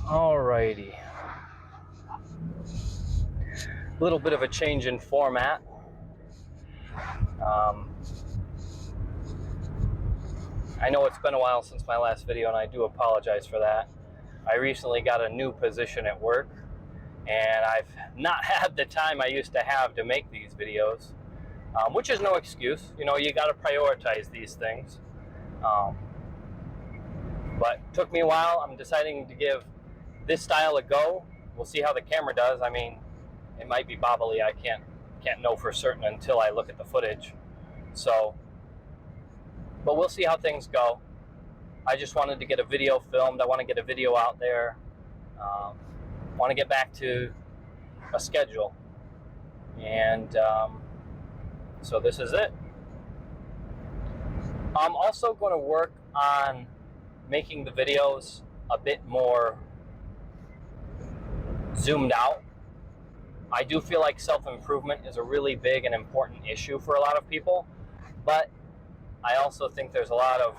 Alrighty. A little bit of a change in format. I know it's been a while since my last video, and I do apologize for that. I recently got a new position at work, and I've not had the time I used to have to make these videos, which is no excuse. You know, you got to prioritize these things. But it took me a while. I'm deciding to give this style a go. We'll see how the camera does. I mean, it might be bobbly. I can't know for certain until I look at the footage. So, but we'll see how things go. I just wanted to get a video filmed. I want to get a video out there. Want to get back to a schedule. And so this is it. I'm also going to work on making the videos a bit more zoomed out. I do feel like self-improvement is a really big and important issue for a lot of people, but I also think there's a lot of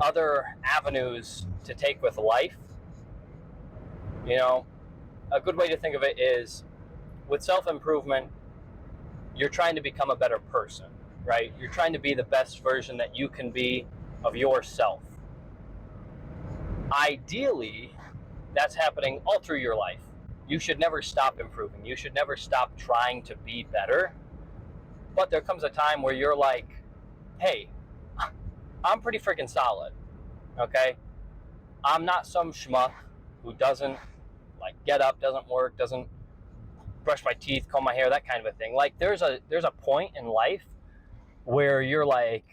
other avenues to take with life. You know, a good way to think of it is with self-improvement, you're trying to become a better person, right? You're trying to be the best version that you can be of yourself. Ideally, that's happening all through your life. You should never stop improving. You should never stop trying to be better. But there comes a time where you're like, hey, I'm pretty freaking solid, okay? I'm not some schmuck who doesn't like get up, doesn't work, doesn't brush my teeth, comb my hair, that kind of a thing. Like there's a point in life where you're like,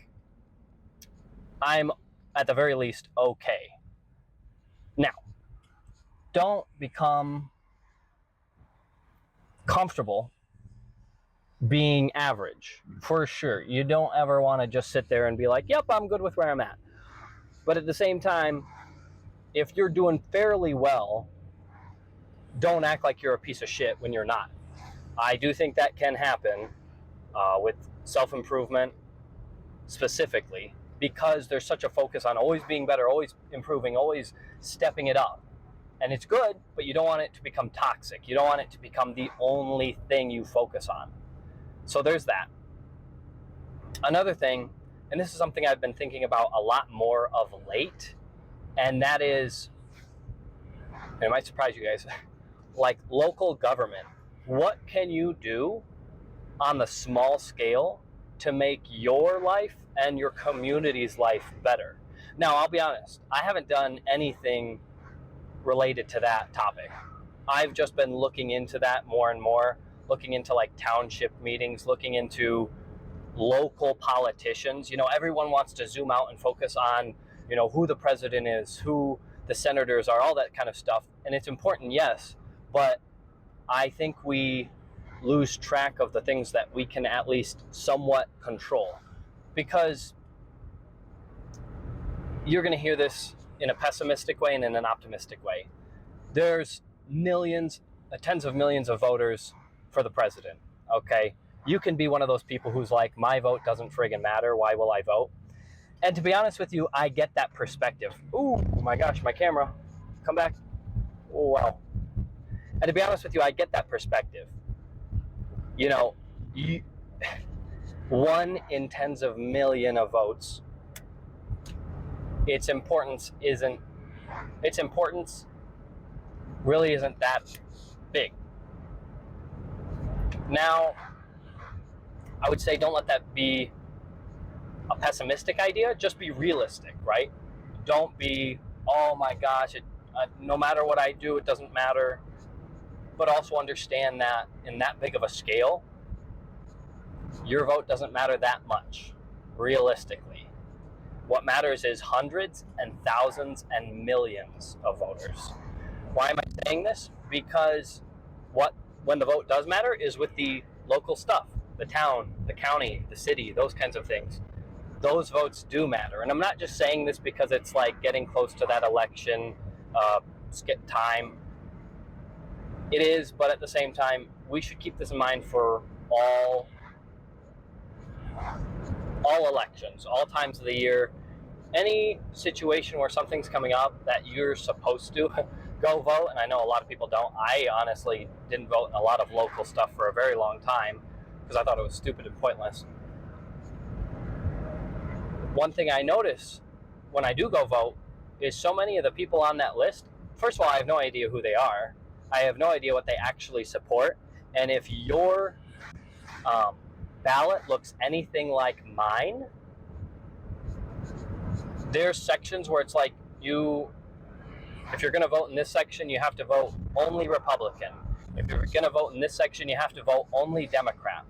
I'm at the very least okay. Now, don't become comfortable being average, for sure. You don't ever want to just sit there and be like, yep, I'm good with where I'm at. But at the same time, if you're doing fairly well, don't act like you're a piece of shit when you're not. I do think that can happen with self-improvement specifically, because there's such a focus on always being better, always improving, always stepping it up. And it's good, but you don't want it to become toxic. You don't want it to become the only thing you focus on. So there's that. Another thing, and this is something I've been thinking about a lot more of late, and that is, and it might surprise you guys, like local government. What can you do on the small scale to make your life and your community's life better? Now, I'll be honest, I haven't done anything related to that topic. I've just been looking into that more and more, looking into like township meetings, looking into local politicians. You know, everyone wants to zoom out and focus on, you know, who the president is, who the senators are, all that kind of stuff. And it's important, yes, but I think we lose track of the things that we can at least somewhat control. Because you're going to hear this in a pessimistic way and in an optimistic way. There's millions, tens of millions of voters for the president, okay? You can be one of those people who's like, my vote doesn't friggin' matter, why will I vote? And to be honest with you, I get that perspective. Ooh, my gosh, my camera, come back. Oh, wow. And to be honest with you, I get that perspective. You know, 1 in tens of million of votes, its importance really isn't that big. Now, I would say don't let that be a pessimistic idea, just be realistic, right? Don't be, oh my gosh, no matter what I do, it doesn't matter. But also understand that in that big of a scale, your vote doesn't matter that much, realistically. What matters is hundreds and thousands and millions of voters. Why am I saying this? Because when the vote does matter is with the local stuff, the town, the county, the city, those kinds of things. Those votes do matter. And I'm not just saying this because it's like getting close to that election time. It is, but at the same time, we should keep this in mind for all elections, all times of the year. any situation where something's coming up that you're supposed to go vote, and I know a lot of people don't. I honestly didn't vote in a lot of local stuff for a very long time because I thought it was stupid and pointless. One thing I notice when I do go vote is so many of the people on that list, first of all, I have no idea who they are. I have no idea what they actually support. And if your ballot looks anything like mine, there's sections where it's like if you're going to vote in this section, you have to vote only Republican. If you're going to vote in this section, you have to vote only Democrat.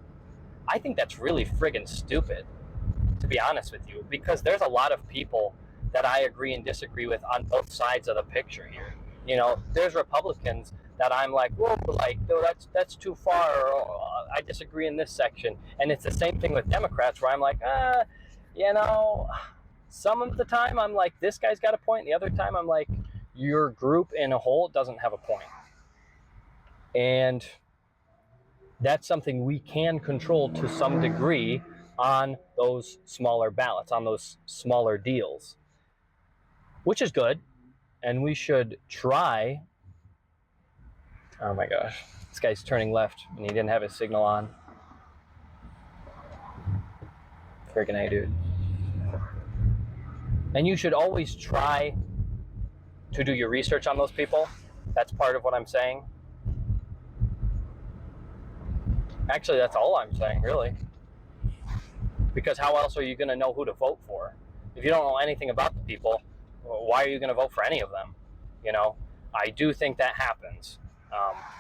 I think that's really friggin' stupid, to be honest with you, because there's a lot of people that I agree and disagree with on both sides of the picture here. You know, there's Republicans that I'm like, whoa, like, no, that's too far, or I disagree in this section. And it's the same thing with Democrats where I'm like, you know, some of the time I'm like, this guy's got a point. The other time I'm like, your group in a whole doesn't have a point. And that's something we can control to some degree on those smaller ballots, on those smaller deals, which is good. And we should try. Oh my gosh, this guy's turning left and he didn't have his signal on. Freaking A, dude. And you should always try to do your research on those people. That's part of what I'm saying. Actually, that's all I'm saying, really. Because how else are you going to know who to vote for? If you don't know anything about the people, why are you going to vote for any of them? You know, I do think that happens.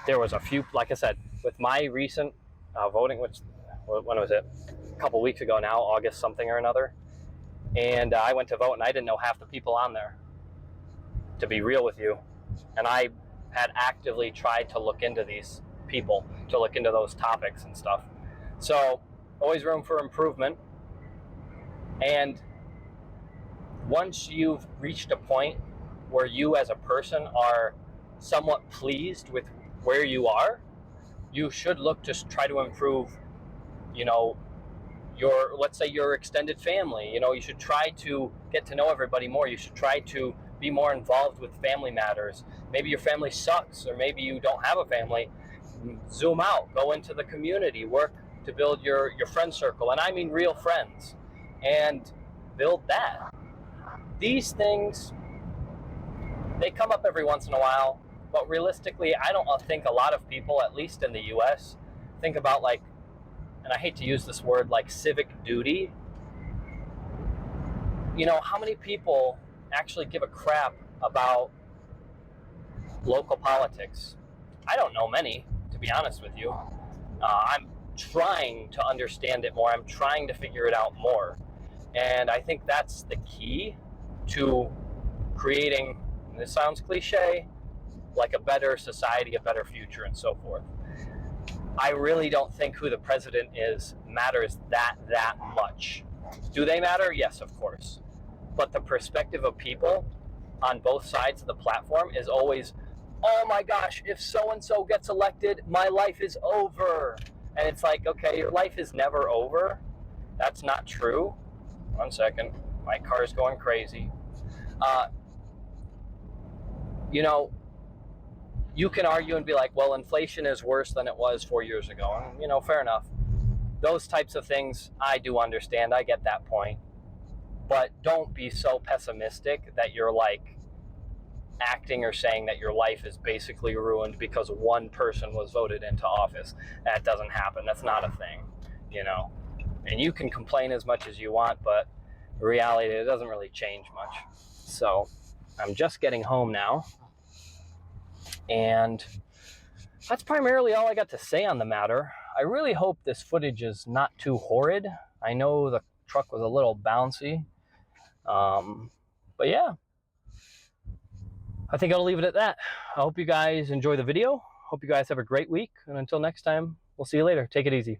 There was a few, like I said, with my recent voting, when was it? A couple weeks ago now, August something or another. And I went to vote and I didn't know half the people on there, to be real with you. And I had actively tried to look into these people, to look into those topics and stuff. So always room for improvement. And once you've reached a point where you as a person are somewhat pleased with where you are, you should look to try to improve, you know, let's say your extended family. You know, you should try to get to know everybody more. You should try to be more involved with family matters. Maybe your family sucks, or maybe you don't have a family. Zoom out, go into the community, work to build your friend circle, and I mean real friends, and build that. These things, they come up every once in a while, but realistically, I don't think a lot of people, at least in the US, think about, like, and I hate to use this word, like civic duty. You know, how many people actually give a crap about local politics? I don't know many, to be honest with you. I'm trying to understand it more. I'm trying to figure it out more. And I think that's the key to creating, and this sounds cliche, like a better society, a better future, and so forth. I really don't think who the president is matters that much. Do they matter? Yes, of course. But the perspective of people on both sides of the platform is always, oh my gosh, if so-and-so gets elected, my life is over. And it's like, okay, your life is never over. That's not true. 1 second. My car's going crazy. You know, you can argue and be like, well, inflation is worse than it was 4 years ago. And, you know, fair enough. Those types of things, I do understand. I get that point. But don't be so pessimistic that you're like acting or saying that your life is basically ruined because one person was voted into office. That doesn't happen. That's not a thing, you know. And you can complain as much as you want, but in reality, it doesn't really change much. So I'm just getting home now. And that's primarily all I got to say on the matter. I really hope this footage is not too horrid. I know the truck was a little bouncy. But yeah, I think I'll leave it at that. I hope you guys enjoy the video. Hope you guys have a great week. And until next time, we'll see you later. Take it easy.